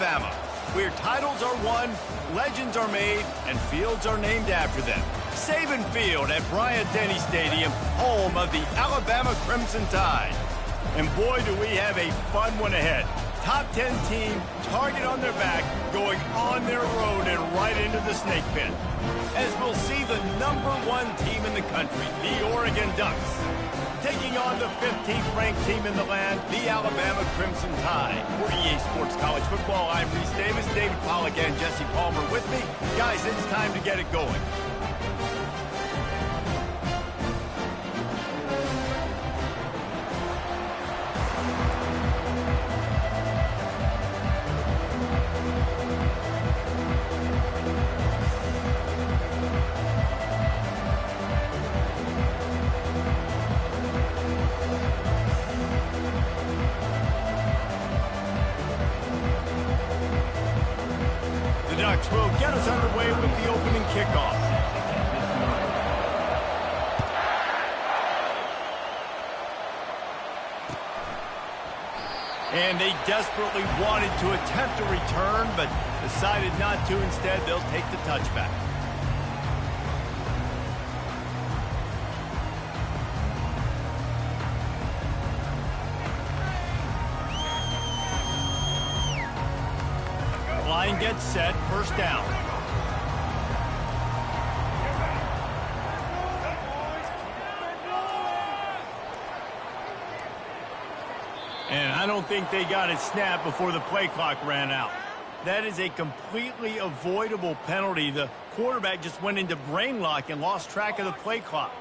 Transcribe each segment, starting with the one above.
Alabama, where titles are won, legends are made, and fields are named after them. Saban Field at Bryant-Denny Stadium, home of the Alabama Crimson Tide. And boy, do we have a fun one ahead. Top 10 team, target on their back, going on their road and right into the snake pit. As we'll see the #1 team in the country, the Oregon Ducks, taking on the 15th ranked team in the land, the Alabama Crimson Tide. For EA Sports College Football, I'm Reese Davis, David Pollack, and Jesse Palmer with me. Guys, it's time to get it going. Will get us underway with the opening kickoff. And they desperately wanted to attempt a return, but decided not to. Instead, they'll take the touchback. Line gets set, first down. And I don't think they got it snapped before the play clock ran out. That is a completely avoidable penalty. The quarterback just went into brain lock and lost track of the play clock.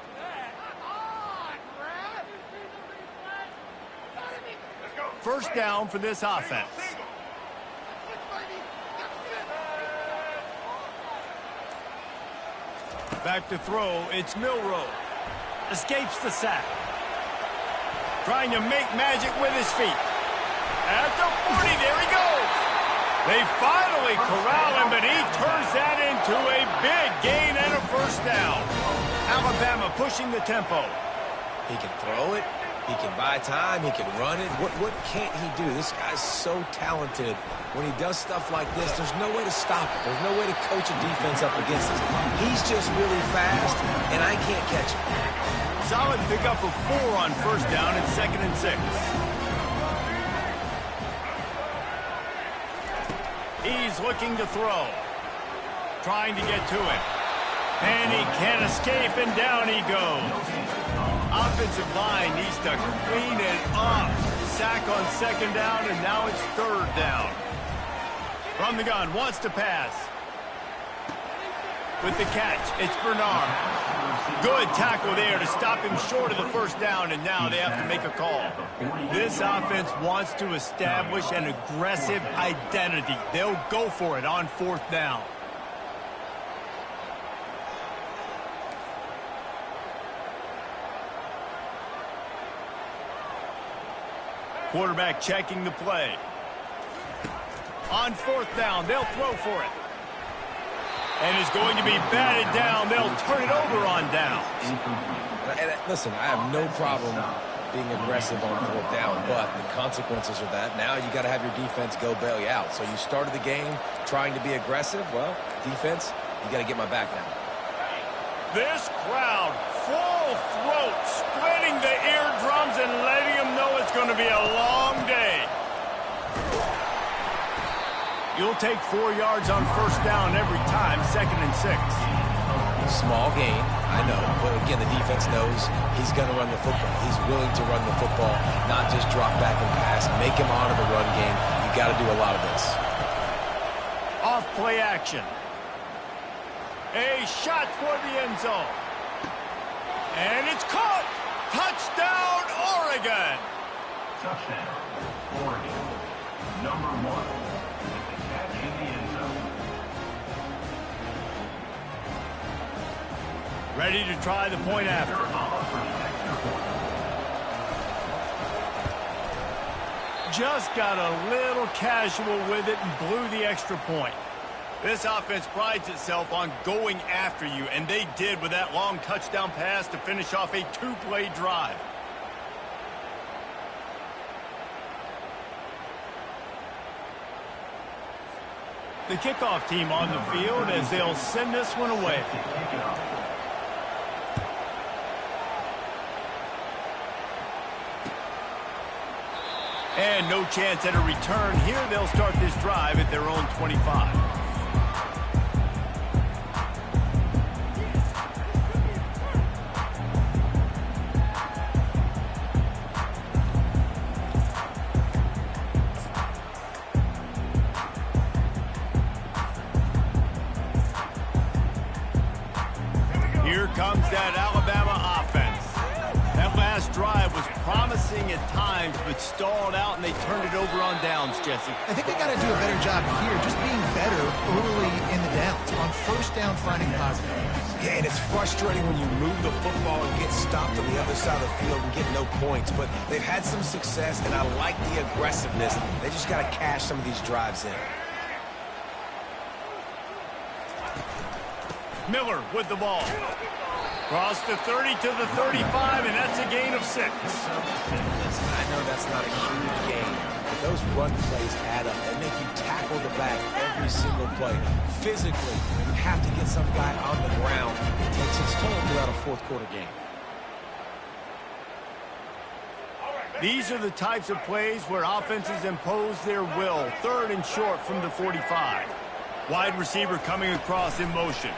First down for this offense. Back to throw, it's Milroe. Escapes the sack. Trying to make magic with his feet. At the 40, there he goes. They finally corral him, but he turns that into a big gain and a first down. Alabama pushing the tempo. He can throw it. He can buy time. He can run it. What can't he do? This guy's so talented. When he does stuff like this, there's no way to stop it. There's no way to coach a defense up against this. He's just really fast, and I can't catch him. Solid pickup of 4 on first down and 2nd and 6. He's looking to throw. Trying to get to it. And he can't escape, and down he goes. Offensive line needs to clean it up. Sack on 2nd down, and now it's 3rd down. From the gun, wants to pass. With the catch, it's Bernard. Good tackle there to stop him short of the first down, and now they have to make a call. This offense wants to establish an aggressive identity. They'll go for it on 4th down. Quarterback checking the play. On 4th down, they'll throw for it. And it's going to be batted down. They'll turn it over on downs. And listen, I have no problem being aggressive on 4th down, but the consequences of that, now you got to have your defense go bail you out. So you started the game trying to be aggressive. Well, defense, you got to get my back now. This crowd, full throat, splitting the eardrums and letting them know it's going to be a long day. You'll take 4 yards on first down every time, 2nd and 6. Small gain, I know, but again, the defense knows he's going to run the football. He's willing to run the football, not just drop back and pass, make him honor the run game. You got to do a lot of this. Off play action. A shot toward the end zone. And it's caught. Touchdown, Oregon. Touchdown, Oregon. #1. Ready to try the point after. Just got a little casual with it and blew the extra point. This offense prides itself on going after you, and they did with that long touchdown pass to finish off a 2-play drive. The kickoff team on the field as they'll send this one away. And no chance at a return here. They'll start this drive at their own 25. Here comes that Alabama offense. That last drive was promising at times, but stalled out, and they turned it over on downs, Jesse. I think they got to do a better job here, just being better early in the downs. On first down, finding positive. Yeah, and it's frustrating when you move the football and get stopped on the other side of the field and get no points. But they've had some success, and I like the aggressiveness. They just got to cash some of these drives in. Miller with the ball. Cross the 30 to the 35, and that's a gain of 6. Listen, I know that's not a huge gain, but those run plays add up. They make you tackle the back every single play. Physically, you have to get some guy on the ground. It takes its toll throughout a fourth-quarter game. These are the types of plays where offenses impose their will. 3rd and short from the 45. Wide receiver coming across in motion.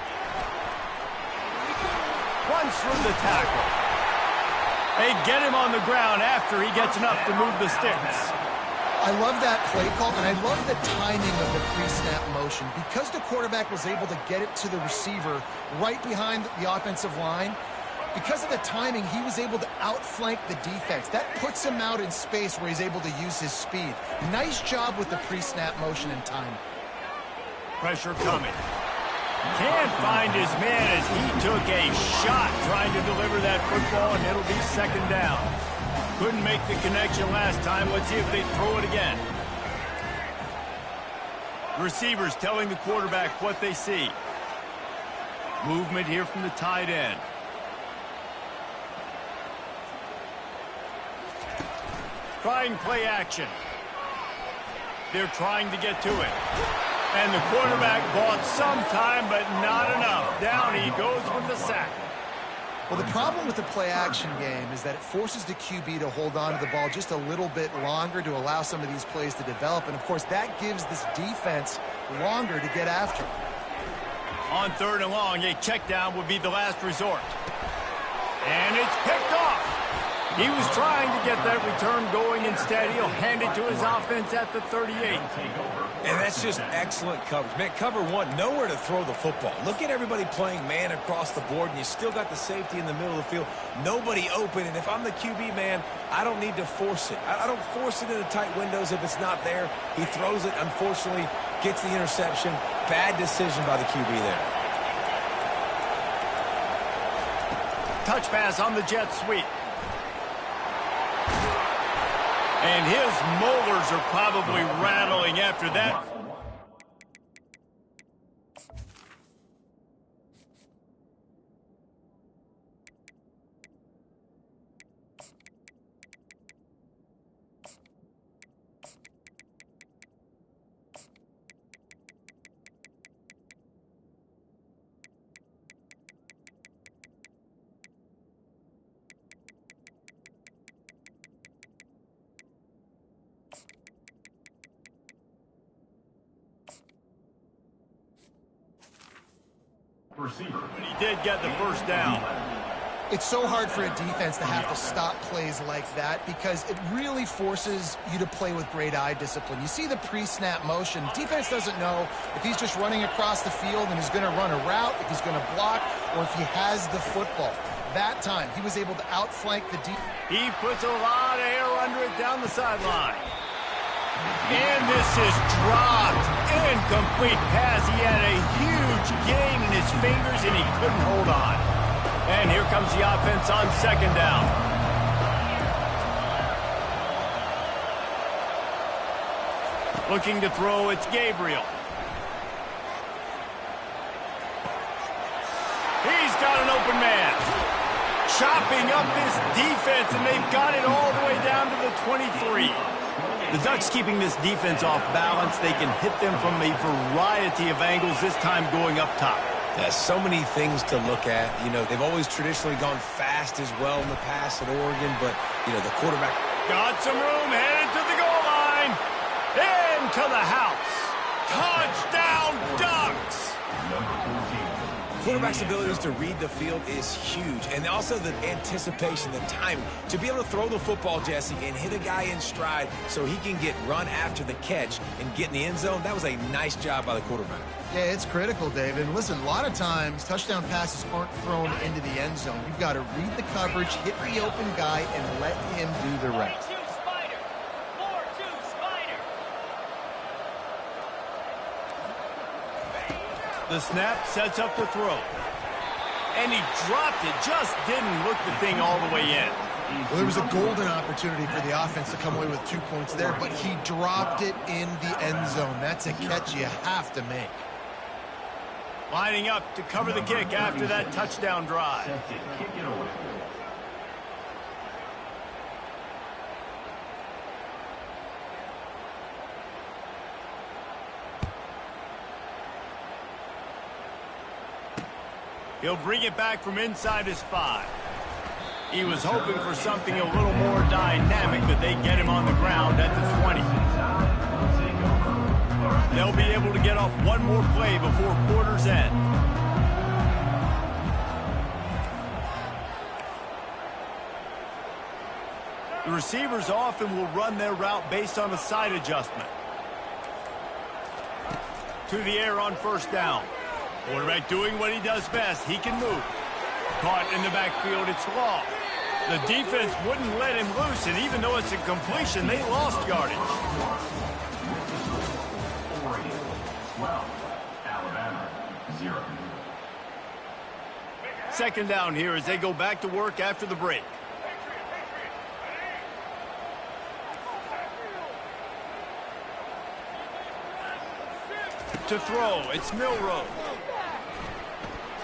Runs through the tackle. They get him on the ground after he gets enough to move the sticks. I love that play call, and I love the timing of the pre-snap motion. Because the quarterback was able to get it to the receiver right behind the offensive line, because of the timing, he was able to outflank the defense. That puts him out in space where he's able to use his speed. Nice job with the pre-snap motion and timing. Pressure coming. Can't find his man as he took a shot trying to deliver that football, and it'll be 2nd down. Couldn't make the connection last time. Let's see if they throw it again. Receivers telling the quarterback what they see. Movement here from the tight end. Trying play action. They're trying to get to it. And the quarterback bought some time, but not enough. Down he goes with the sack. Well, the problem with the play-action game is that it forces the QB to hold on to the ball just a little bit longer to allow some of these plays to develop. And, of course, that gives this defense longer to get after. On 3rd and long, a check down would be the last resort. And it's picked off. He was trying to get that return going. Instead, he'll hand it to his offense at the 38. And that's just excellent coverage. Man, cover one, nowhere to throw the football. Look at everybody playing man across the board, and you still got the safety in the middle of the field. Nobody open, and if I'm the QB, man, I don't need to force it. I don't force it into tight windows if it's not there. He throws it, unfortunately, gets the interception. Bad decision by the QB there. Touch pass on the jet sweep. And his molars are probably rattling after that. Receiver. But he did get the 1st down. It's so hard for a defense to have to stop plays like that because it really forces you to play with great eye discipline. You see the pre-snap motion. Defense doesn't know if he's just running across the field and he's going to run a route, if he's going to block, or if he has the football. That time, he was able to outflank the defense. He puts a lot of air under it down the sideline. And this is dropped. Incomplete pass. He had a huge gain in his fingers, and he couldn't hold on. And here comes the offense on 2nd down. Looking to throw, it's Gabriel. He's got an open man. Chopping up this defense, and they've got it all the way down to the 23. The Ducks keeping this defense off balance. They can hit them from a variety of angles, this time going up top. There's so many things to look at. You know, they've always traditionally gone fast as well in the past at Oregon, but, you know, the quarterback... Got some room, headed to the goal line. Into the house. Touchdown, Ducks! Quarterback's abilities to read the field is huge, and also the anticipation, the timing. To be able to throw the football, Jesse, and hit a guy in stride so he can get run after the catch and get in the end zone, that was a nice job by the quarterback. Yeah, it's critical, David. Listen, a lot of times touchdown passes aren't thrown into the end zone. You've got to read the coverage, hit the open guy, and let him do the rest. The snap sets up the throw. And he dropped it, just didn't look the thing all the way in. Well, there was a golden opportunity for the offense to come away with 2 points there, but he dropped it in the end zone. That's a catch you have to make. Lining up to cover the kick after that touchdown drive. He'll bring it back from inside his 5. He was hoping for something a little more dynamic, but they get him on the ground at the 20. They'll be able to get off one more play before quarter's end. The receivers often will run their route based on a side adjustment. To the air on first down. Quarterback doing what he does best. He can move. Caught in the backfield, it's Law. The defense wouldn't let him loose, and even though it's a completion, they lost yardage. Oregon 12, Alabama 0. Second down here as they go back to work after the break. To throw, it's Milroe.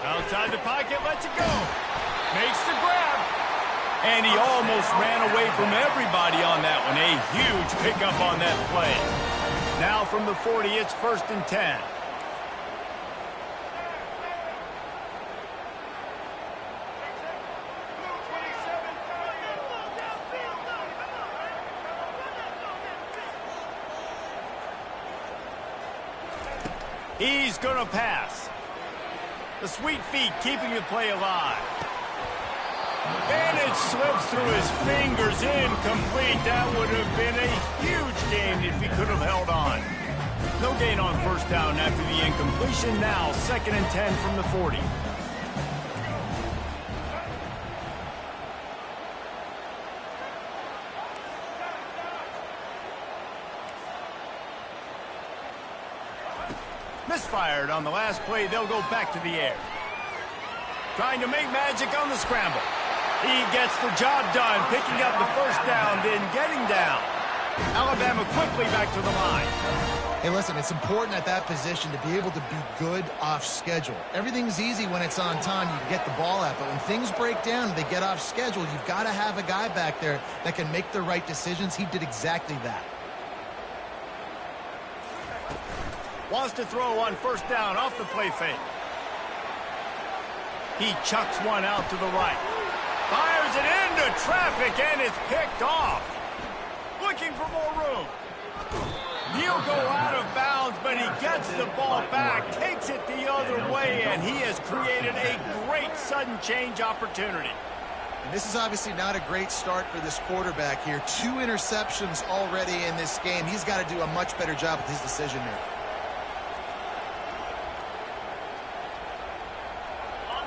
Outside the pocket, lets it go. Makes the grab. And he almost ran away from everybody on that one. A huge pickup on that play. Now from the 40, it's 1st and 10. He's going to pass. The sweet feet keeping the play alive. And it slips through his fingers, incomplete. That would have been a huge gain if he could have held on. No gain on first down after the incompletion. Now 2nd and 10 from the 40. Misfired on the last play. They'll go back to the air. Trying to make magic on the scramble. He gets the job done, picking up the first down, then getting down. Alabama quickly back to the line. Hey, listen, it's important at that position to be able to be good off schedule. Everything's easy when it's on time. You get the ball out, but when things break down, they get off schedule. You've got to have a guy back there that can make the right decisions. He did exactly that. Wants to throw on first down off the play fake. He chucks one out to the right. Fires it into traffic, and it's picked off. Looking for more room. He'll go out of bounds, but he gets the ball back, takes it the other way, and he has created a great sudden change opportunity. And this is obviously not a great start for this quarterback here. 2 interceptions already in this game. He's got to do a much better job with his decision making.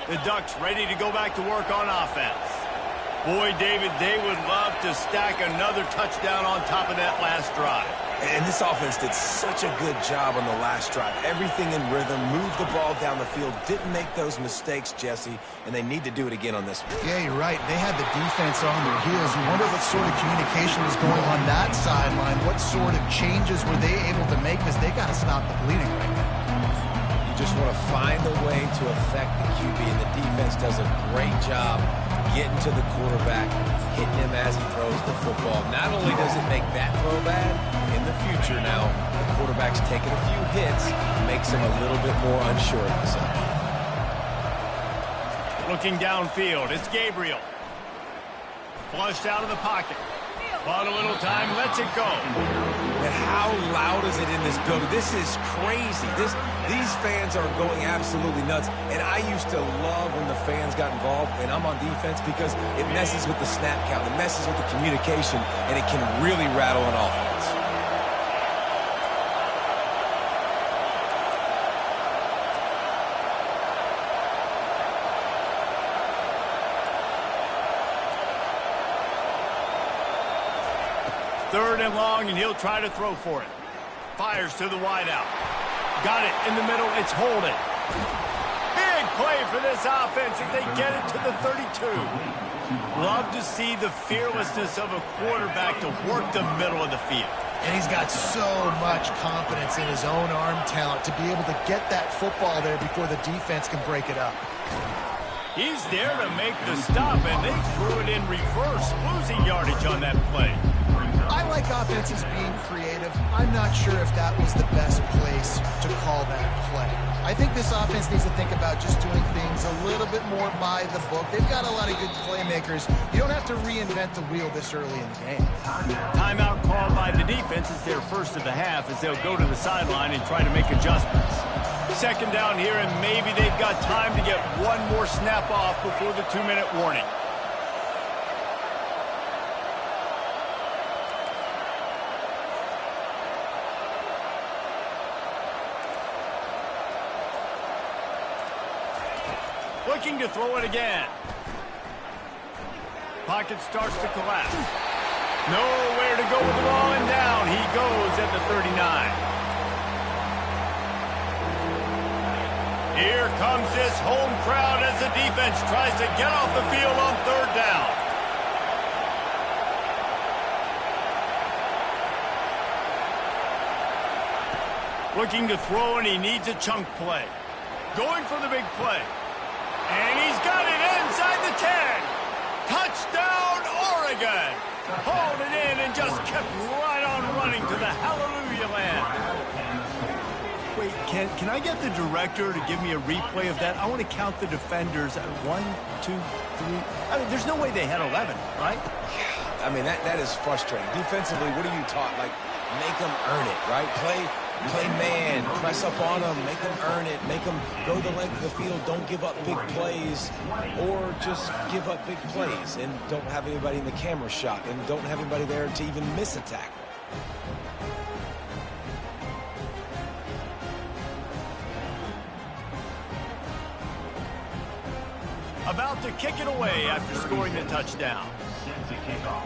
The Ducks ready to go back to work on offense. Boy, David, they would love to stack another touchdown on top of that last drive. And this offense did such a good job on the last drive. Everything in rhythm, moved the ball down the field, didn't make those mistakes, Jesse, and they need to do it again on this one. Yeah, you're right. They had the defense on their heels. You wonder what sort of communication was going on that sideline. What sort of changes were they able to make, because they got to stop the bleeding right now. You just want to find a way to affect the QB, and the defense does a great job getting to the quarterback, hitting him as he throws the football. Not only does it make that throw bad, in the future now, the quarterback's taking a few hits, makes him a little bit more unsure of himself. Looking downfield, it's Gabriel. Flushed out of the pocket. Bought a little time, lets it go. And how loud is it in this building? This is crazy. These fans are going absolutely nuts. And I used to love when the fans got involved, and I'm on defense, because it messes with the snap count, it messes with the communication, and it can really rattle an offense. Third and long, and he'll try to throw for it. Fires to the wideout. Got it in the middle. It's holding. Big play for this offense as they get it to the 32. Love to see the fearlessness of a quarterback to work the middle of the field. And he's got so much confidence in his own arm talent to be able to get that football there before the defense can break it up. He's there to make the stop, and they threw it in reverse, losing yardage on that play. I like offenses being creative. I'm not sure if that was the best place to call that play. I think this offense needs to think about just doing things a little bit more by the book. They've got a lot of good playmakers. You don't have to reinvent the wheel this early in the game. Timeout called by the defense is their first of the half as they'll go to the sideline and try to make adjustments. Second down here, and maybe they've got time to get one more snap off before the 2-minute warning. Looking to throw it again. Pocket starts to collapse. Nowhere to go with the ball, and down he goes at the 39. Here comes this home crowd as the defense tries to get off the field on third down. Looking to throw, and he needs a chunk play. Going for the big play. And he's got it inside the 10. Touchdown, Oregon. Hauled it in and just kept right on running to the hallelujah land. Wait, can I get the director to give me a replay of that? I want to count the defenders. 1, 2, 3. I mean, there's no way they had 11, right? I mean, that is frustrating. Defensively, what are you taught? Like, make them earn it, right? Play man, press up on them, make them earn it, make them go the length of the field, don't give up big plays, or just give up big plays and don't have anybody in the camera shot and don't have anybody there to even miss a tackle. About to kick it away after scoring the touchdown. Set to kick off.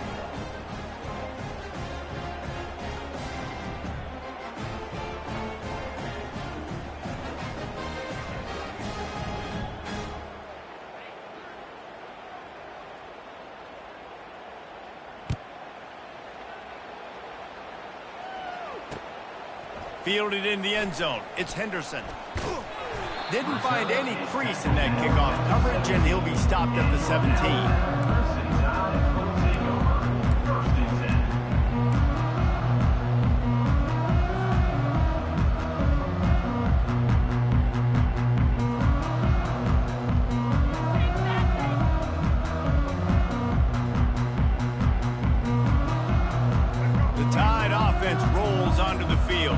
Fielded in the end zone. It's Henderson. Didn't find any crease in that kickoff coverage, and he'll be stopped at the 17. The Tide offense rolls onto the field.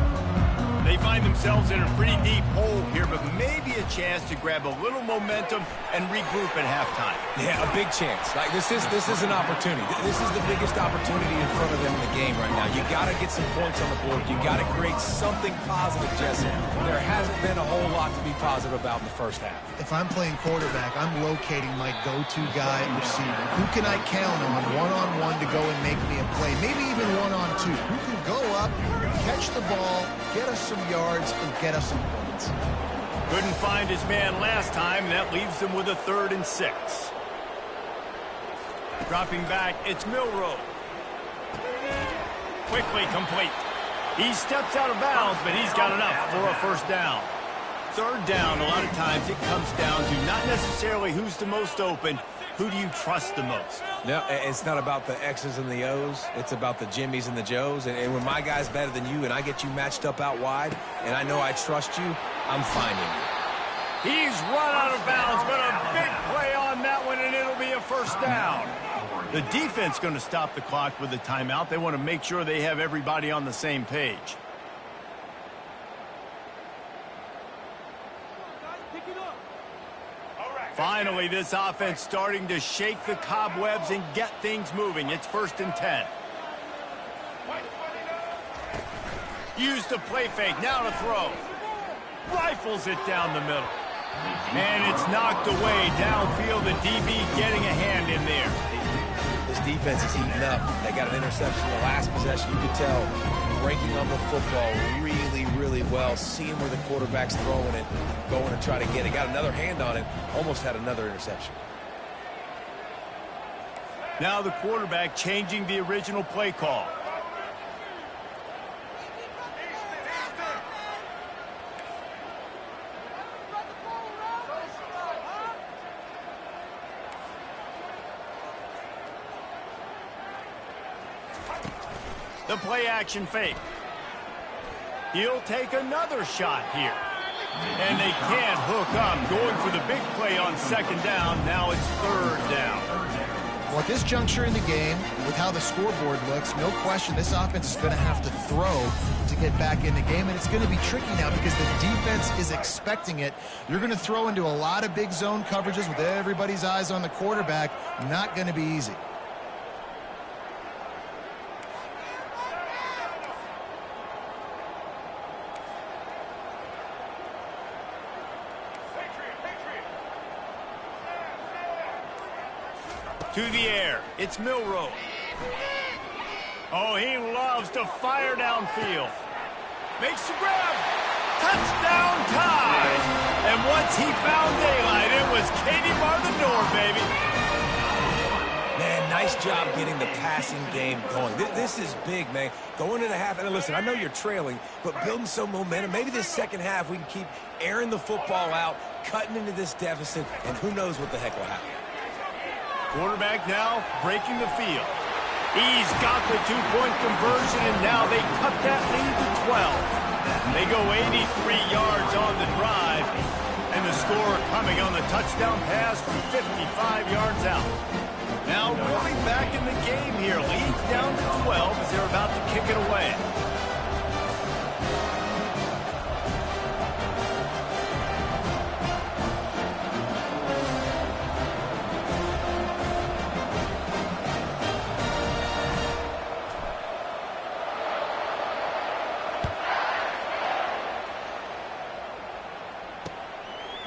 They find themselves in a pretty deep hole here, but maybe a chance to grab a little momentum and regroup at halftime. Yeah, a big chance. Like this is an opportunity. This is the biggest opportunity in front of them in the game right now. You got to get some points on the board. You got to create something positive, Jesse. There hasn't been a whole lot to be positive about in the first half. If I'm playing quarterback, I'm locating my go-to guy at receiver. Who can I count on one-on-one to go and make me a play? Maybe even one-on-two. Who can go up, catch the ball, get us some yards, and get us some points. Couldn't find his man last time, and that leaves him with a 3rd and 6. Dropping back, it's Milroe. Quickly complete. He steps out of bounds, but he's got enough for a first down. Third down, a lot of times it comes down to not necessarily who's the most open, who do you trust the most? No, it's not about the X's and the O's. It's about the Jimmies and the Joes. And when my guy's better than you and I get you matched up out wide and I know I trust you, I'm finding you. He's run out of bounds, but a big play on that one, and it'll be a first down. The defense going to stop the clock with a timeout. They want to make sure they have everybody on the same page. Finally, this offense starting to shake the cobwebs and get things moving. It's 1st and 10. Use the play fake. Now to throw. Rifles it down the middle. And it's knocked away downfield. The DB getting a hand in there. This defense is heating up. They got an interception in the last possession. You could tell breaking on the football really, really well, seeing where the quarterback's throwing it, going to try to get it. Got another hand on it, almost had another interception. Now the quarterback changing the original play call. The play action fake. He'll take another shot here. And they can't hook up. Going for the big play on 2nd down. Now it's 3rd down. Well, at this juncture in the game, with how the scoreboard looks, no question this offense is going to have to throw to get back in the game. And it's going to be tricky now because the defense is expecting it. You're going to throw into a lot of big zone coverages with everybody's eyes on the quarterback. Not going to be easy. To the air, it's Milroe. Oh, he loves to fire downfield. Makes the grab. Touchdown tie. And once he found daylight, it was Katie bar the door, baby. Man, nice job getting the passing game going. This is big, man. Going into half, and listen, I know you're trailing, but building some momentum. Maybe this second half we can keep airing the football out, cutting into this deficit, and who knows what the heck will happen. Quarterback now breaking the field. He's got the 2-point conversion, and now they cut that lead to 12. They go 83 yards on the drive, and the score coming on the touchdown pass from 55 yards out. Now really back in the game here. Leads down to 12 as they're about to kick it away.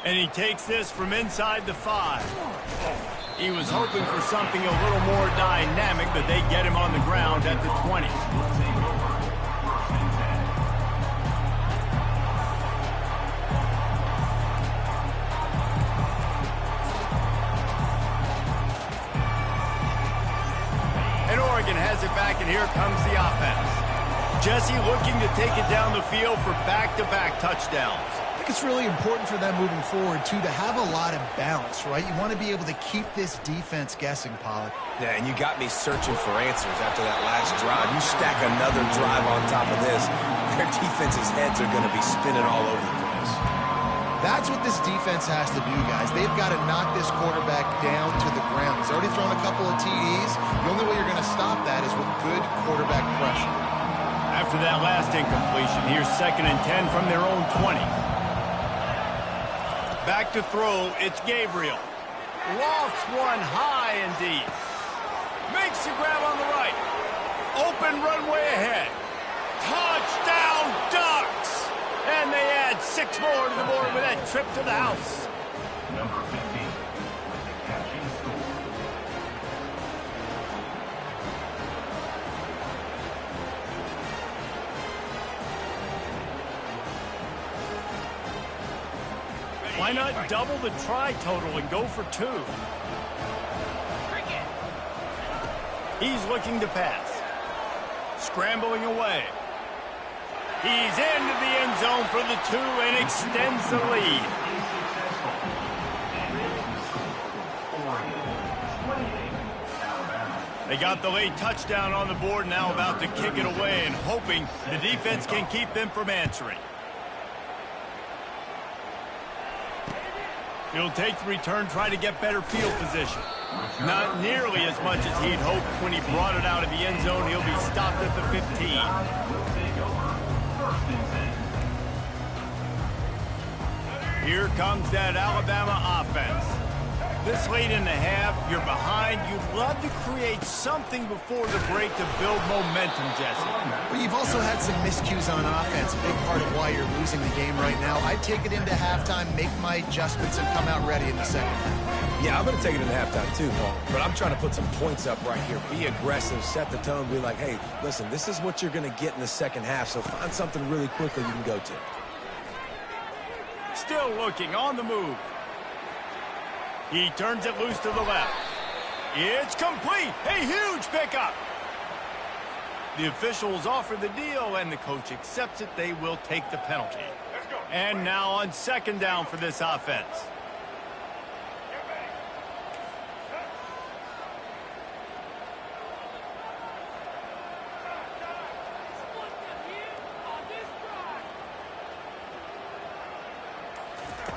And he takes this from inside the 5. He was hoping for something a little more dynamic, but they get him on the ground at the 20. And Oregon has it back, and here comes the offense. Jesse looking to take it down the field for back-to-back touchdowns. I think it's really important for them moving forward, too, to have a lot of balance, right? You want to be able to keep this defense guessing, Pollack. Yeah, and you got me searching for answers after that last drive. You stack another drive on top of this, their defense's heads are going to be spinning all over the place. That's what this defense has to do, guys. They've got to knock this quarterback down to the ground. He's already thrown a couple of TDs. The only way you're going to stop that is with good quarterback pressure. After that last incompletion, here's 2nd and 10 from their own 20. Back to throw, it's Gabriel. Lofts one high and deep. Makes the grab on the right. Open runway ahead. Touchdown Ducks! And they add 6 more to the board with that trip to the house. Number 15, catching score. Why not double the try total and go for 2? He's looking to pass. Scrambling away. He's into the end zone for the 2 and extends the lead. They got the late touchdown on the board, now about to kick it away and hoping the defense can keep them from answering. He'll take the return, try to get better field position. Not nearly as much as he'd hoped when he brought it out of the end zone. He'll be stopped at the 15. Here comes that Alabama offense. This late in the half, you're behind. You'd love to create something before the break to build momentum, Jesse. Well, you've also had some miscues on offense, a big part of why you're losing the game right now. I'd take it into halftime, make my adjustments, and come out ready in the second half. Yeah, I'm going to take it into halftime too, Paul. But I'm trying to put some points up right here. Be aggressive, set the tone, be like, hey, listen, this is what you're going to get in the second half, so find something really quickly you can go to. Still looking, on the move. He turns it loose to the left. It's complete. A huge pickup. The officials offer the deal, and the coach accepts it. They will take the penalty. And now on second down for this offense.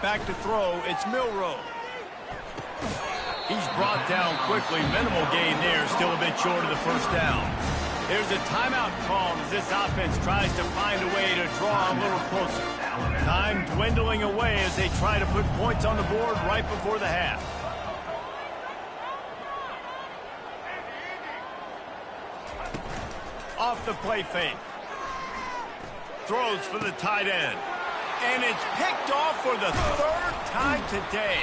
Back to throw. It's Milroe. He's brought down quickly. Minimal gain there. Still a bit short of the first down. There's a timeout called as this offense tries to find a way to draw a little closer. Time dwindling away as they try to put points on the board right before the half. Off the play fake. Throws for the tight end. And it's picked off for the third time today.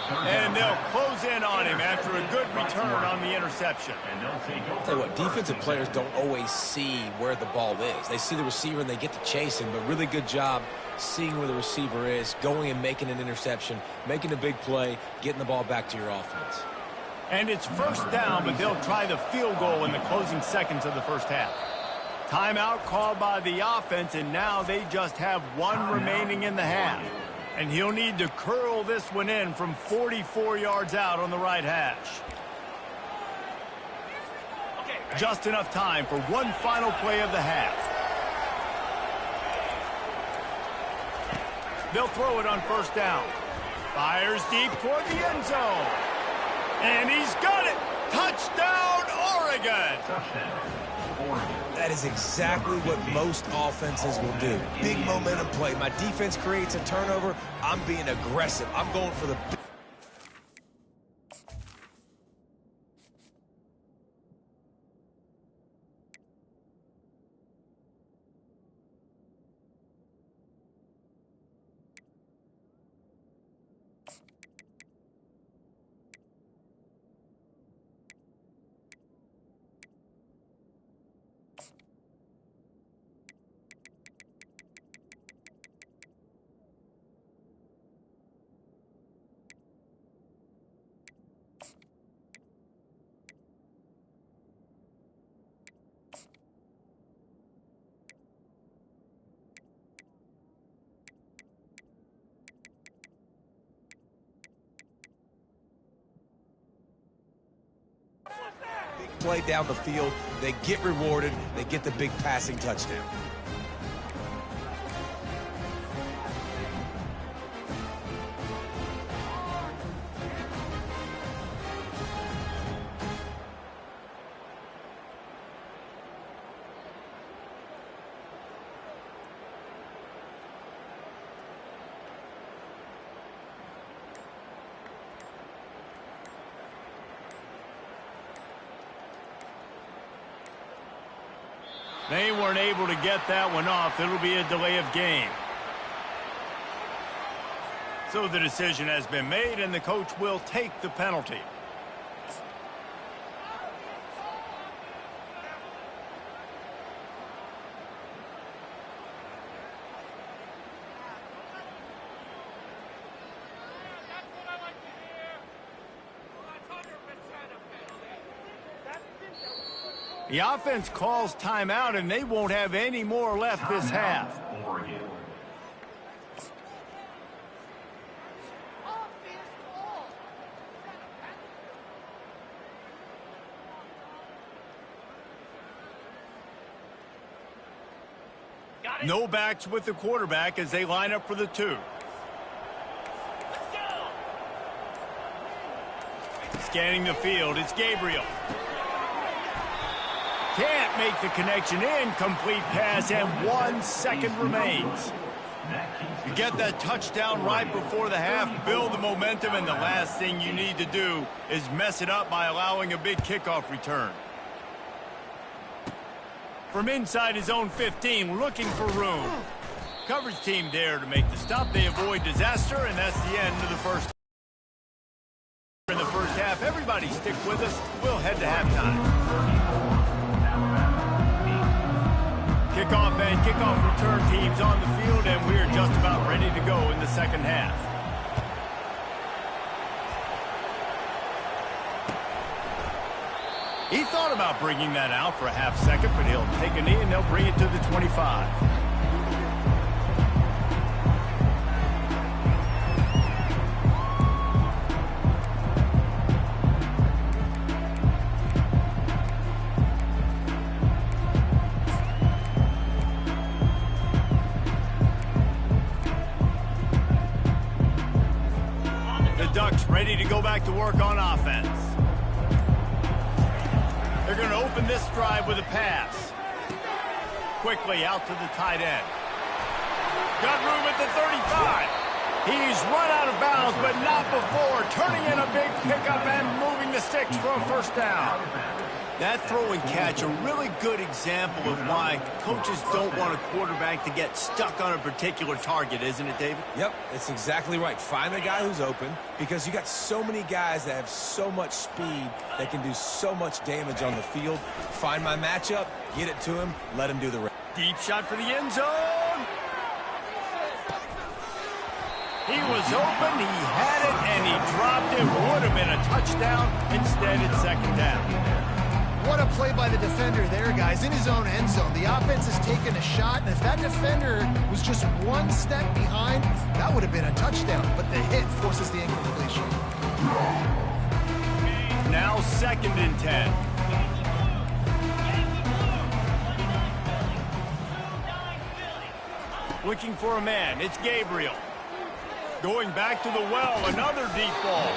And they'll close in on him after a good return on the interception. I'll tell you what, defensive players don't always see where the ball is. They see the receiver and they get to chase him, but really good job seeing where the receiver is, going and making an interception, making a big play, getting the ball back to your offense. And it's first down, but they'll try the field goal in the closing seconds of the first half. Timeout called by the offense, and now they just have one remaining in the half. And he'll need to curl this one in from 44 yards out on the right hash. Just enough time for one final play of the half. They'll throw it on first down. Fires deep toward the end zone. And he's got it. Touchdown, Oregon. That is exactly what most offenses will do. Big momentum play. My defense creates a turnover. I'm being aggressive. I'm going for the... play down the field, they get rewarded, they get the big passing touchdown. They weren't able to get that one off. It'll be a delay of game. So the decision has been made, and the coach will take the penalty. The offense calls timeout, and they won't have any more left this half. No backs with the quarterback as they line up for the 2. Scanning the field, it's Gabriel. Can't make the connection. Incomplete pass, and 1 second remains. You get that touchdown right before the half, build the momentum, and the last thing you need to do is mess it up by allowing a big kickoff return. From inside his own 15, looking for room. Coverage team there to make the stop. They avoid disaster, and that's the end of the first. In the first half, everybody stick with us. We'll head to halftime. Kickoff and kickoff return teams on the field, and we're just about ready to go in the second half. He thought about bringing that out for a half second, but he'll take a knee and they'll bring it to the 25. Ducks ready to go back to work on offense. They're going to open this drive with a pass. Quickly out to the tight end. Got room at the 35. He's run out of bounds, but not before turning in a big pickup and moving the sticks for a first down. That throw and catch, a really good example of why coaches don't want a quarterback to get stuck on a particular target, isn't it, David? Yep, it's exactly right. Find the guy who's open, because you got so many guys that have so much speed that can do so much damage on the field. Find my matchup, get it to him, let him do the rest. Deep shot for the end zone. He was open, he had it, and he dropped it. Would have been a touchdown. Instead, it's second down. What a play by the defender there, guys, in his own end zone. The offense has taken a shot, and if that defender was just 1 step behind, that would have been a touchdown. But the hit forces the incompletion. Now 2nd and 10. Looking for a man. It's Gabriel. Going back to the well, another deep ball.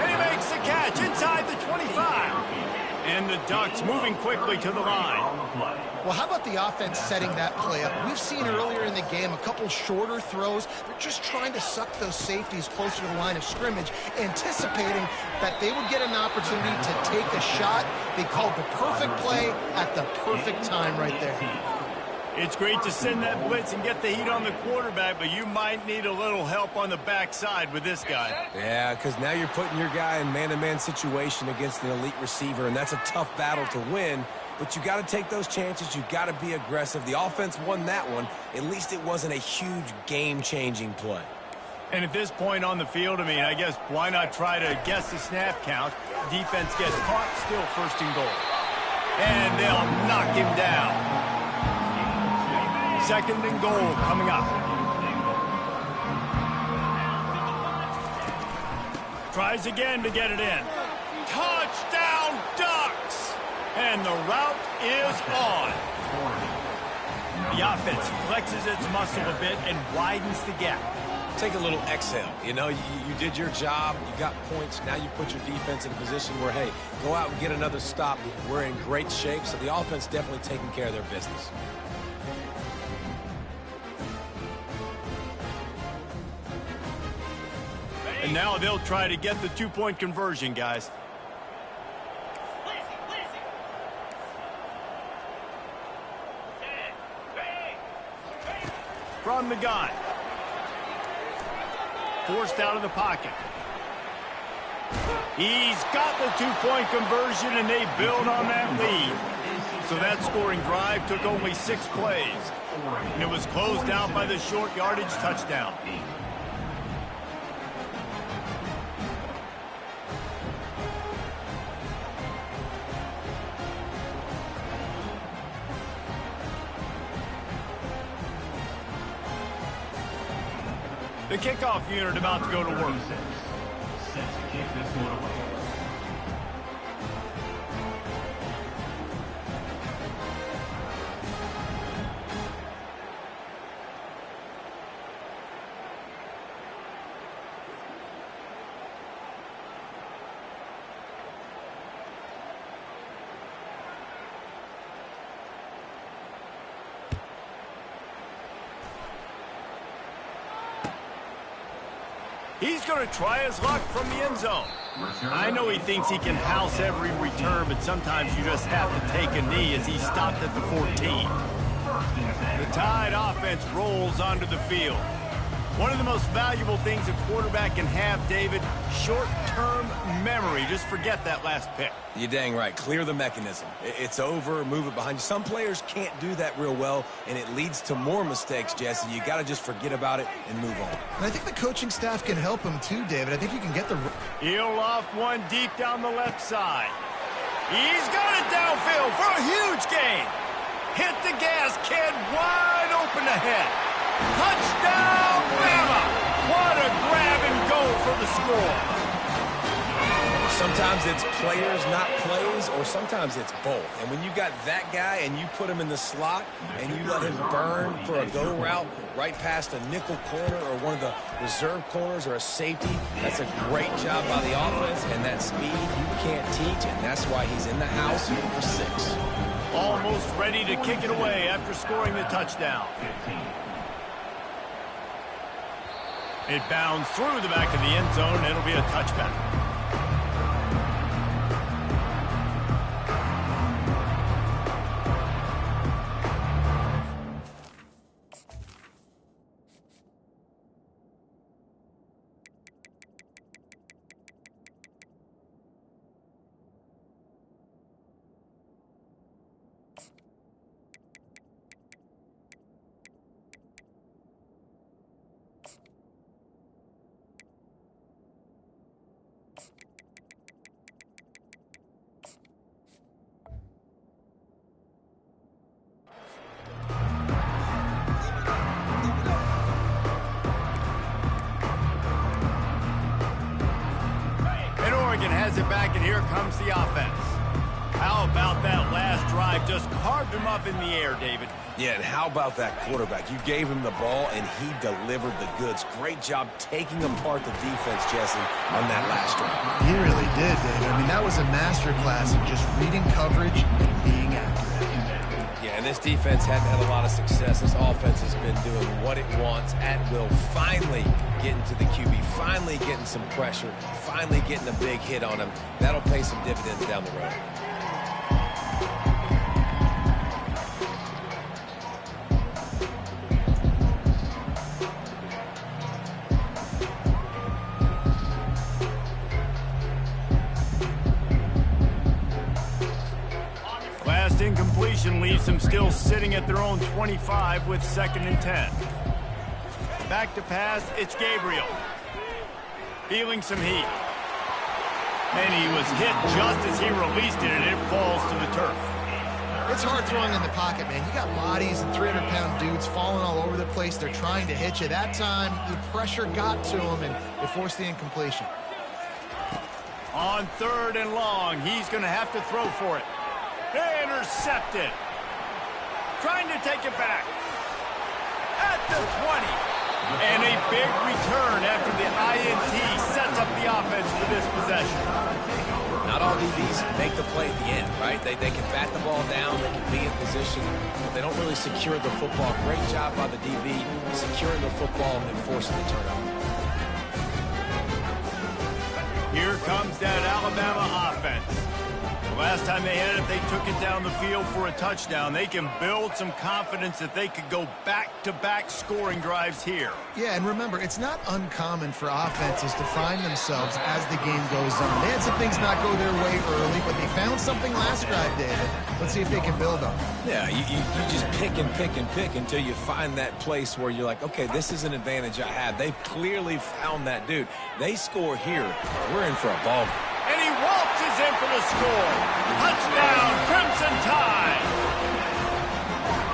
And he makes the catch inside the 25. And the Ducks moving quickly to the line. Well, how about the offense setting that play up? We've seen earlier in the game a couple shorter throws. They're just trying to suck those safeties closer to the line of scrimmage, anticipating that they would get an opportunity to take a shot. They called the perfect play at the perfect time right there. It's great to send that blitz and get the heat on the quarterback, but you might need a little help on the backside with this guy. Yeah, because now you're putting your guy in man-to-man situation against an elite receiver, and that's a tough battle to win. But you got to take those chances. You got to be aggressive. The offense won that one. At least it wasn't a huge game-changing play. And at this point on the field, I mean, I guess why not try to guess the snap count? Defense gets caught, still 1st and goal. And they'll knock him down. 2nd and goal coming up. Tries again to get it in. Touchdown, Ducks! And the route is on. The offense flexes its muscle a bit and widens the gap. Take a little exhale. You know, you did your job. You got points. Now you put your defense in a position where, hey, go out and get another stop. We're in great shape, so the offense definitely taking care of their business. And now they'll try to get the 2-point conversion, guys. From the gun. Forced out of the pocket. He's got the 2-point conversion, and they build on that lead. So that scoring drive took only 6 plays. And it was closed out by the short yardage touchdown. The kickoff unit about to go to work. Set to kick this one away. He's going to try his luck from the end zone. I know he thinks he can house every return, but sometimes you just have to take a knee as he stopped at the 14. The Tide offense rolls onto the field. One of the most valuable things a quarterback can have, David, short-term memory. Just forget that last pick. You're dang right. Clear the mechanism. It's over, move it behind you. Some players can't do that real well, and it leads to more mistakes, Jesse. You got to just forget about it and move on. And I think the coaching staff can help him too, David. I think you can get the... He'll loft one deep down the left side. He's got it downfield for a huge gain. Hit the gas, kid, wide open ahead. Touchdown, Bama! What a grab and go for the score. Sometimes it's players, not plays, or sometimes it's both. And when you got that guy and you put him in the slot and you let him burn for a go route right past a nickel corner or one of the reserve corners or a safety, that's a great job by the offense, and that speed you can't teach, and that's why he's in the house for 6. Almost ready to kick it away after scoring the touchdown. It bounds through the back of the end zone, and it'll be a touchback. Has it back, and here comes the offense. How about that last drive? Just carved him up in the air, David. Yeah, and how about that quarterback? You gave him the ball, and he delivered the goods. Great job taking apart the defense, Jesse, on that last drive. He really did, David. I mean, that was a masterclass of just reading coverage and being accurate. Yeah, and this defense hadn't had a lot of success. This offense has been doing what it wants at will. Finally getting to the QB, finally getting some pressure, finally getting a big hit on him. That'll pay some dividends down the road. Last incompletion leaves them still sitting at their own 25 with 2nd and 10. Back to pass, it's Gabriel. Feeling some heat. And he was hit just as he released it, and it falls to the turf. It's hard throwing in the pocket, man. You got bodies and 300-pound dudes falling all over the place. They're trying to hit you. That time, the pressure got to him, and it forced the incompletion. On 3rd and long, he's going to have to throw for it. Intercepted. Trying to take it back. At the 20. And a big return after the INT sets up the offense for this possession. Not all DBs make the play at the end, right? They can bat the ball down, they can be in position, but they don't really secure the football. Great job by the DB securing the football and forcing the turnover. Here comes that Alabama offense. The last time they had it, they took it down the field for a touchdown. They can build some confidence that they could go back-to-back scoring drives here. Yeah, and remember, it's not uncommon for offenses to find themselves as the game goes on. They had some things not go their way early, but they found something last drive, David. Let's see if they can build on it. Yeah, you just pick and pick and pick until you find that place where you're like, okay, this is an advantage I have. They clearly found that dude. They score here. We're in for a ball game. And he waltzes in for the score. Touchdown, Crimson Tide.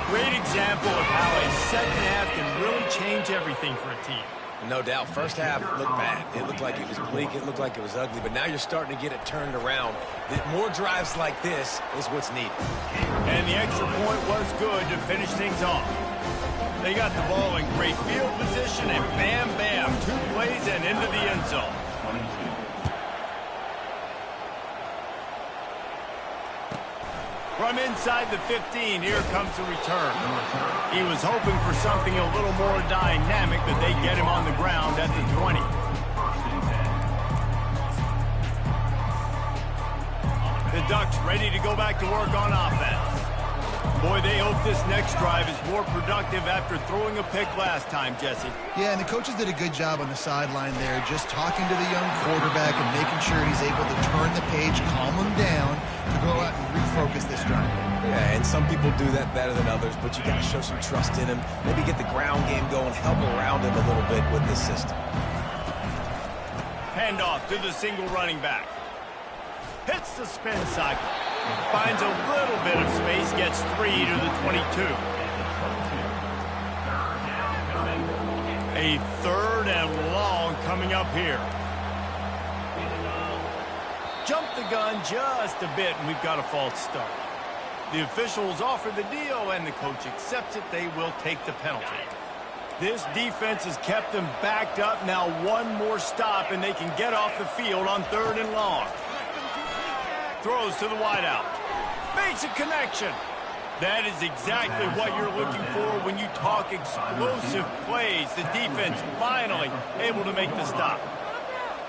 Great example of how a second half can really change everything for a team. No doubt. First half looked bad. It looked like it was bleak. It looked like it was ugly. But now you're starting to get it turned around. More drives like this is what's needed. And the extra point was good to finish things off. They got the ball in great field position, and bam, bam, 2 plays and into the end zone. From inside the 15, here comes the return. He was hoping for something a little more dynamic, but they get him on the ground at the 20. Ducks ready to go back to work on offense. Boy, they hope this next drive is more productive after throwing a pick last time, Jesse. Yeah, and the coaches did a good job on the sideline there, just talking to the young quarterback and making sure he's able to turn the page, calm him down, to go out and refocus this drive. Yeah, and some people do that better than others, but you got to show some trust in him. Maybe get the ground game going, help around him a little bit with this system. Handoff to the single running back. Hits the spin cycle. Finds a little bit of space, gets 3 to the 22. A third and long coming up here. Jump the gun just a bit, and we've got a false start. The officials offer the deal, and the coach accepts it. They will take the penalty. This defense has kept them backed up. Now one more stop, and they can get off the field on 3rd and long. Throws to the wideout. Makes a connection. That is exactly what you're looking for when you talk explosive plays. The defense finally able to make the stop.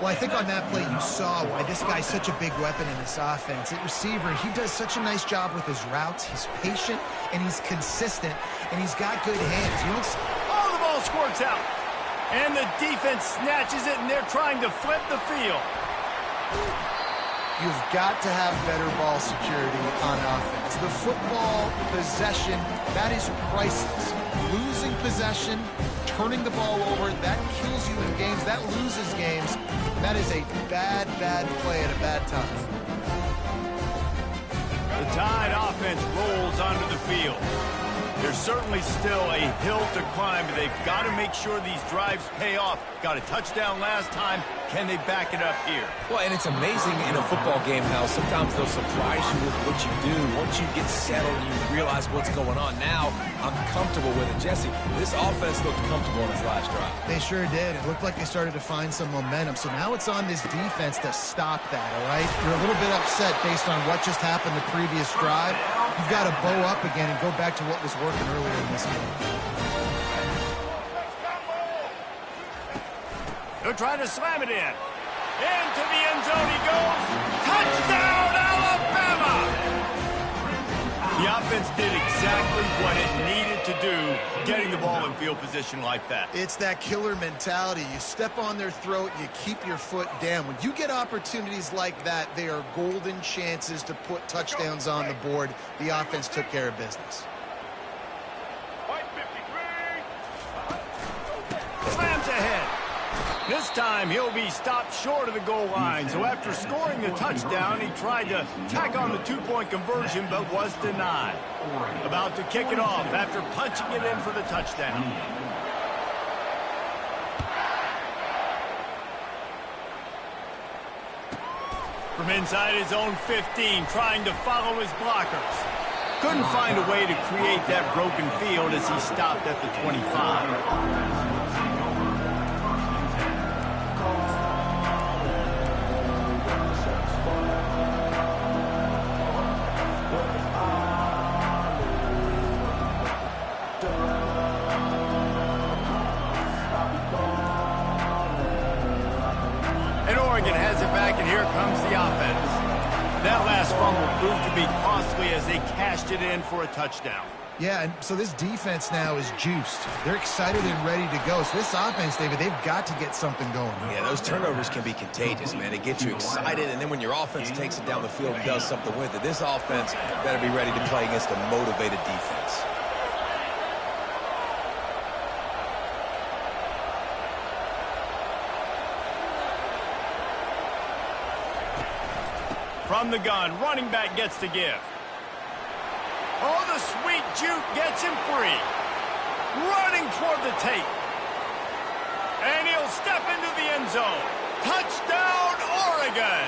Well, I think on that play you saw why this guy's such a big weapon in this offense. At receiver, he does such a nice job with his routes. He's patient, and he's consistent, and he's got good hands. Oh, the ball squirts out. And the defense snatches it, and they're trying to flip the field. You've got to have better ball security on offense. The football possession, that is priceless. Losing possession, turning the ball over, that kills you in games. That loses games. That is a bad, bad play at a bad time. The Tide offense rolls onto the field. There's certainly still a hill to climb, but they've got to make sure these drives pay off. Got a touchdown last time. Can they back it up here? Well, and it's amazing in a football game how sometimes they'll surprise you with what you do. Once you get settled, you realize what's going on. Now, I'm comfortable with it. Jesse, this offense looked comfortable in its last drive. They sure did. It looked like they started to find some momentum. So now it's on this defense to stop that, all right? You're a little bit upset based on what just happened the previous drive. You've got to bow up again and go back to what was working earlier in this game. They're trying to slam it in. Into the end zone he goes. Touchdown, Alabama! The offense did exactly what it needed to do, getting the ball in field position like that. It's that killer mentality. You step on their throat, you keep your foot down. When you get opportunities like that, they are golden chances to put touchdowns on the board. The offense took care of business. Slams ahead. This time he'll be stopped short of the goal line. So after scoring the touchdown, he tried to tack on the two-point conversion but was denied. About to kick it off after punching it in for the touchdown. From inside his own 15, trying to follow his blockers. Couldn't find a way to create that broken field as he stopped at the 25. Oregon has it back, and here comes the offense. That last fumble proved to be costly as they cashed it in for a touchdown. Yeah, and so this defense now is juiced. They're excited and ready to go. So this offense, David, they've got to get something going. Yeah, those turnovers can be contagious, man. It gets you excited, and then when your offense takes it down the field and does something with it, this offense better be ready to play against a motivated defense. From the gun, running back gets to give. Oh, the sweet juke gets him free. Running toward the tape. And he'll step into the end zone. Touchdown, Oregon!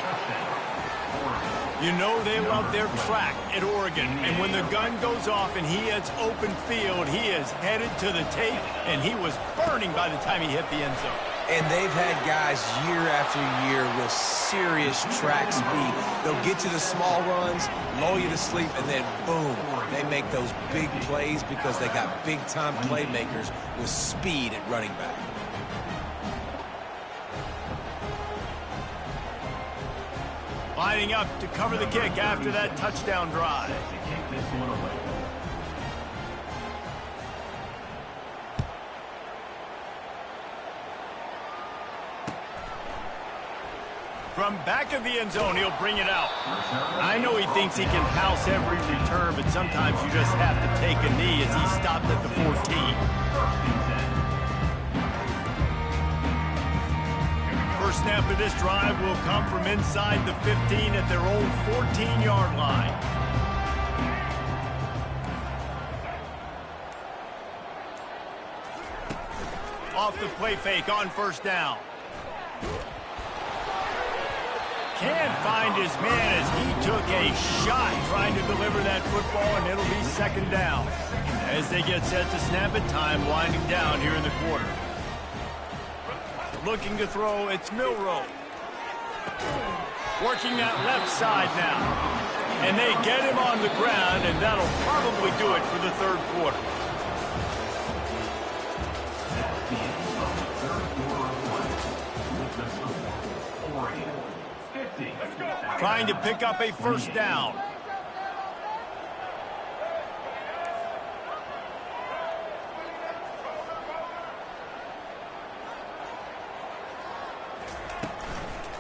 You know they love their track at Oregon. And when the gun goes off and he hits open field, he is headed to the tape, and he was burning by the time he hit the end zone. And they've had guys year after year with serious track speed. They'll get to the small runs, lull you to sleep, and then boom, they make those big plays because they got big-time playmakers with speed at running back. Lining up to cover the kick after that touchdown drive. To kick this one away. From back of the end zone, he'll bring it out. I know he thinks he can house every return, but sometimes you just have to take a knee as he stopped at the 14. First snap of this drive will come from inside the 15 at their own 14-yard line. Off the play fake on first down. Can't find his man as he took a shot trying to deliver that football, and it'll be second down. As they get set to snap it, time winding down here in the quarter. Looking to throw, it's Milroe. Working that left side now. And they get him on the ground, and that'll probably do it for the third quarter. Trying to pick up a first down.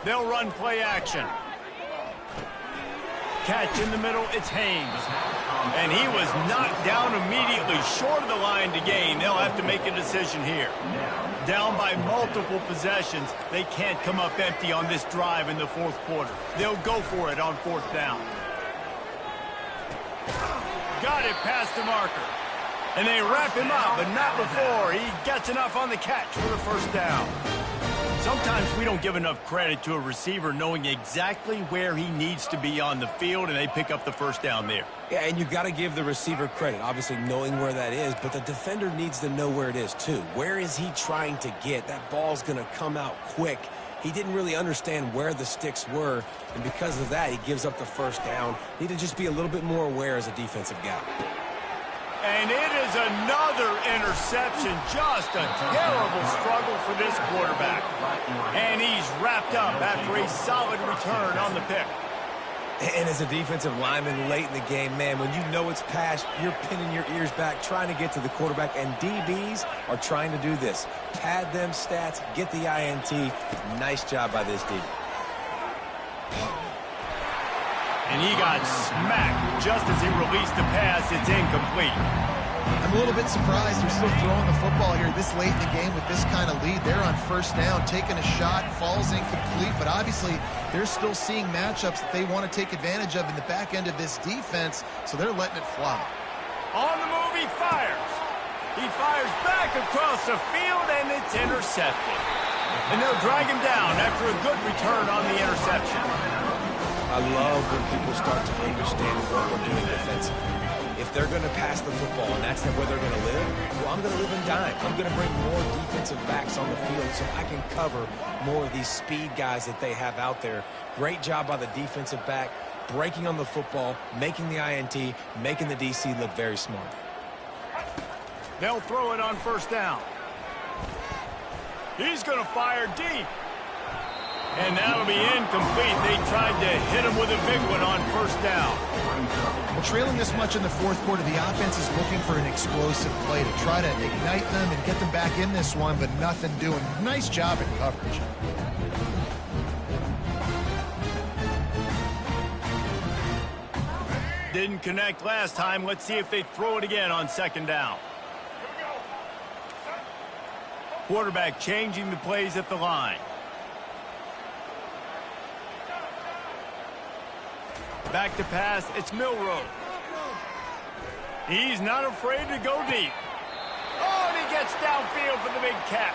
They'll run play action. Catch in the middle, it's Haynes. And he was knocked down immediately, short of the line to gain. They'll have to make a decision here. Down by multiple possessions, they can't come up empty on this drive in the fourth quarter. They'll go for it on fourth down. Got it past the marker. And they wrap him up, but not before he gets enough on the catch for the first down. Sometimes we don't give enough credit to a receiver knowing exactly where he needs to be on the field, and they pick up the first down there. Yeah, and you got to give the receiver credit, obviously knowing where that is, but the defender needs to know where it is too. Where is he trying to get? That ball's going to come out quick. He didn't really understand where the sticks were, and because of that, he gives up the first down. Need to just be a little bit more aware as a defensive guy. And it is another interception. Just a terrible struggle for this quarterback. And he's wrapped up after a solid return on the pick. And as a defensive lineman late in the game, man, when you know it's past, you're pinning your ears back, trying to get to the quarterback, and DBs are trying to do this. Pad them stats, get the INT. Nice job by this D. And he got smacked just as he released the pass. It's incomplete. I'm a little bit surprised they're still throwing the football here this late in the game with this kind of lead. They're on first down, taking a shot, falls incomplete, but obviously they're still seeing matchups that they want to take advantage of in the back end of this defense, so they're letting it fly. On the move, he fires. He fires back across the field, and it's intercepted. And they'll drag him down after a good return on the interception. I love when people start to understand what we're doing defensively. If they're going to pass the football and that's where they're going to live, well, I'm going to live and dime. I'm going to bring more defensive backs on the field so I can cover more of these speed guys that they have out there. Great job by the defensive back, breaking on the football, making the INT, making the DC look very smart. They'll throw it on first down. He's going to fire deep. And that'll be incomplete. They tried to hit him with a big one on first down. Well, trailing this much in the fourth quarter, the offense is looking for an explosive play to try to ignite them and get them back in this one, but nothing doing. Nice job in coverage. Didn't connect last time. Let's see if they throw it again on second down. Quarterback changing the plays at the line. Back to pass, it's Milroe. He's not afraid to go deep. Oh, and he gets downfield for the big catch.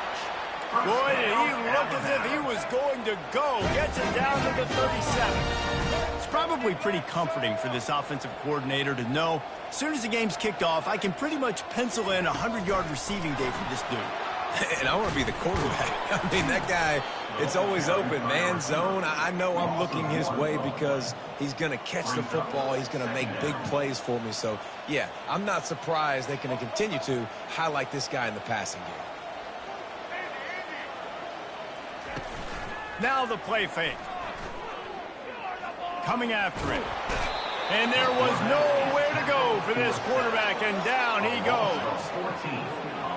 Boy, did he look as if he was going to go. Gets it down to the 37. It's probably pretty comforting for this offensive coordinator to know as soon as the game's kicked off, I can pretty much pencil in a 100-yard receiving day for this dude. And I want to be the quarterback. I mean, that guy, it's always open, man, zone. I know I'm looking his way because he's going to catch the football. He's going to make big plays for me. So, yeah, I'm not surprised they can continue to highlight this guy in the passing game. Now the play fake. coming after it. And there was nowhere to go for this quarterback, and down he goes.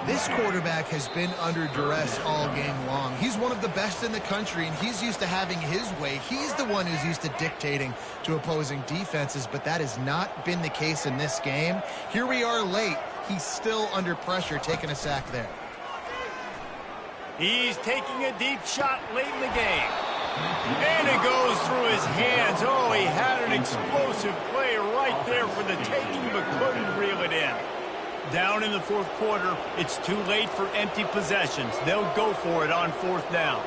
This quarterback has been under duress all game long. He's one of the best in the country, and he's used to having his way. He's the one who's used to dictating to opposing defenses, but that has not been the case in this game. Here we are late. He's still under pressure, taking a sack there. He's taking a deep shot late in the game. And it goes through his hands. Oh, he had an explosive play right there for the taking, but couldn't reel it in. Down in the fourth quarter, it's too late for empty possessions. They'll go for it on fourth down.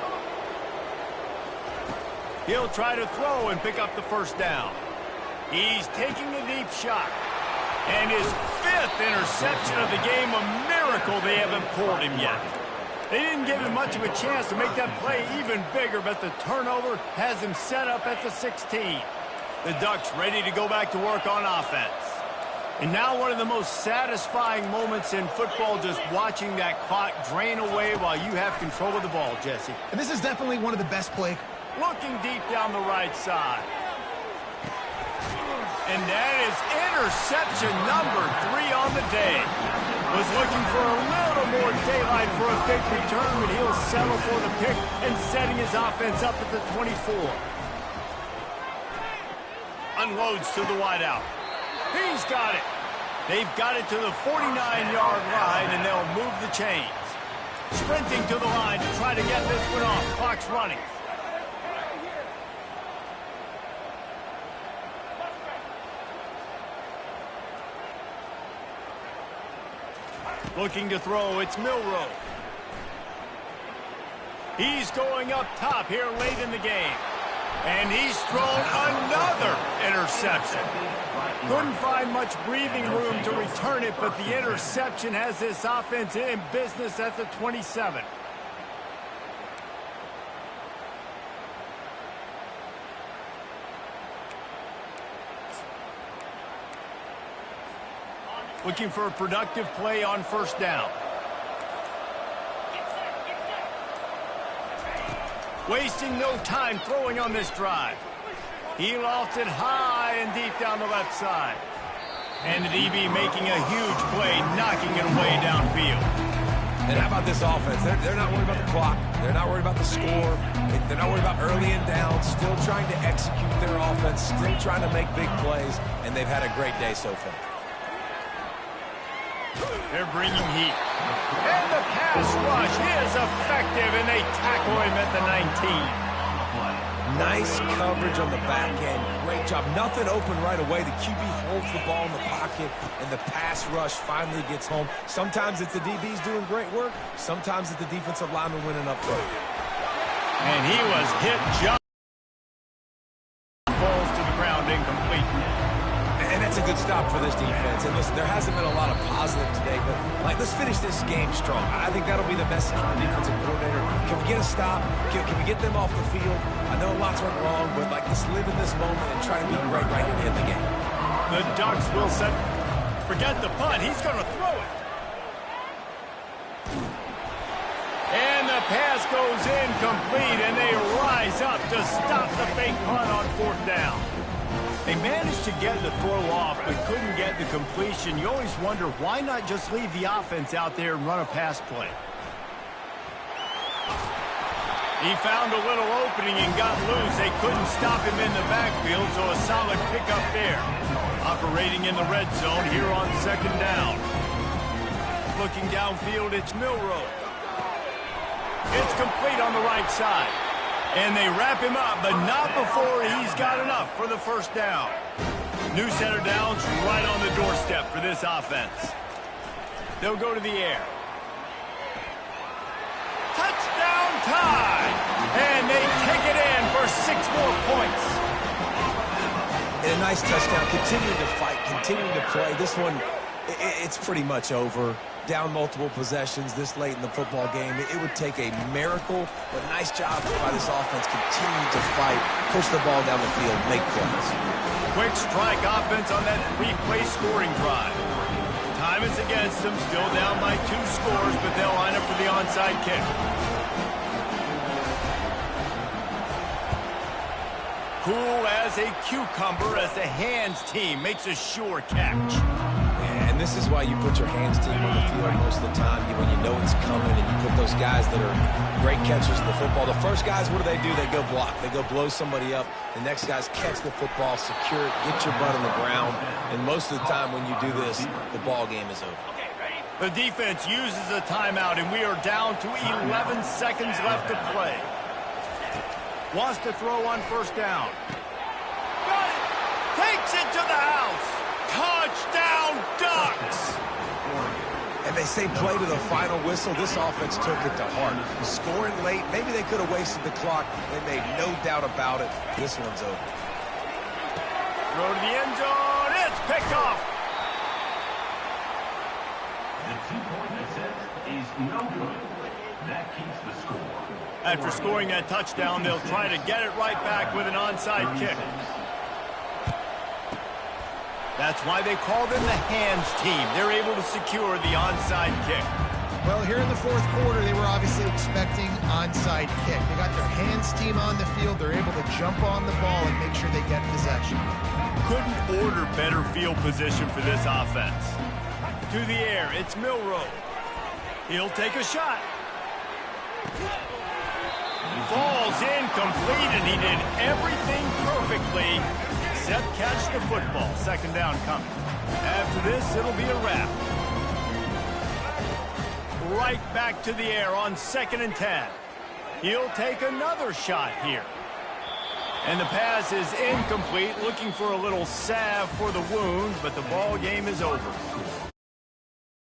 He'll try to throw and pick up the first down. He's taking a deep shot. And his fifth interception of the game, a miracle they haven't pulled him yet. They didn't give him much of a chance to make that play even bigger, but the turnover has him set up at the 16. The Ducks ready to go back to work on offense. And now one of the most satisfying moments in football, just watching that clock drain away while you have control of the ball, Jesse. And this is definitely one of the best plays. Looking deep down the right side. And that is interception number 3 on the day. Was looking for a little more daylight for a big return, but he'll settle for the pick and setting his offense up at the 24. Unloads to the wideout. He's got it. They've got it to the 49-yard line, and they'll move the chains. Sprinting to the line to try to get this one off. Clock's running. Looking to throw, it's Milroe. He's going up top here late in the game. And he's thrown another interception. Couldn't find much breathing room to return it, but the interception has this offense in business at the 27. Looking for a productive play on first down. Wasting no time throwing on this drive. He lofted high and deep down the left side. And the DB making a huge play, knocking it away downfield. And how about this offense? They're not worried about the clock. They're not worried about the score. They're not worried about early and down. Still trying to execute their offense. Still trying to make big plays. And they've had a great day so far. They're bringing heat. And the pass rush is effective, and they tackle him at the 19. Nice coverage on the back end. Great job. Nothing open right away. The QB holds the ball in the pocket, and the pass rush finally gets home. Sometimes it's the DBs doing great work. Sometimes it's the defensive lineman winning up front. And he was hit just. Falls to the ground incomplete. And that's a good stop for this defense. And listen, there hasn't been a lot of positive today, but let's finish this game strong. I think that'll be the message from the defensive coordinator. Can we get a stop? Can we get them off the field? I know lots went wrong, but let's live in this moment and try to be great right here in the game. The Ducks will set. Forget the punt. He's going to throw it. And the pass goes incomplete, and they rise up to stop the fake punt on fourth down. They managed to get the throw off, but couldn't get the completion. You always wonder, why not just leave the offense out there and run a pass play? He found a little opening and got loose. They couldn't stop him in the backfield, so a solid pickup there. Operating in the red zone here on second down. Looking downfield, it's Milroe. It's complete on the right side. And they wrap him up, but not before he's got enough for the first down. New center downs right on the doorstep for this offense. They'll go to the air. Touchdown time! And they take it in for 6 more points. And a nice touchdown. Continuing to fight, continuing to play. This one, it's pretty much over. Down multiple possessions this late in the football game. It would take a miracle, but nice job by this offense continuing to fight, push the ball down the field, make plays. Quick strike offense on that 3-play scoring drive. Time is against them, still down by 2 scores, but they'll line up for the onside kick. Cool as a cucumber as the hands team makes a sure catch. And this is why you put your hands team on the field most of the time when you know it's coming, and you put those guys that are great catchers of the football. The first guys, what do? They go block. They go blow somebody up. The next guys catch the football, secure it, get your butt on the ground. And most of the time when you do this, the ball game is over. The defense uses a timeout, and we are down to 11 seconds left to play. Wants to throw on first down. Got it! Takes it to the house! Touchdown, Ducks! And they say play to the final whistle. This offense took it to heart. Scoring late, maybe they could have wasted the clock. They made no doubt about it. This one's over. Throw to the end zone. It's picked off. The 2-point attempt is no good. That keeps the score. After scoring that touchdown, they'll try to get it right back with an onside kick. That's why they call them the hands team. They're able to secure the onside kick. Well, here in the fourth quarter, they were obviously expecting onside kick. They got their hands team on the field. They're able to jump on the ball and make sure they get possession. Couldn't order better field position for this offense. To the air, it's Milroe. He'll take a shot. Falls incomplete, and he did everything perfectly except catch the football. Second down coming. After this, it'll be a wrap. Right back to the air on 2nd and 10. He'll take another shot here. And the pass is incomplete, looking for a little salve for the wound, but the ball game is over.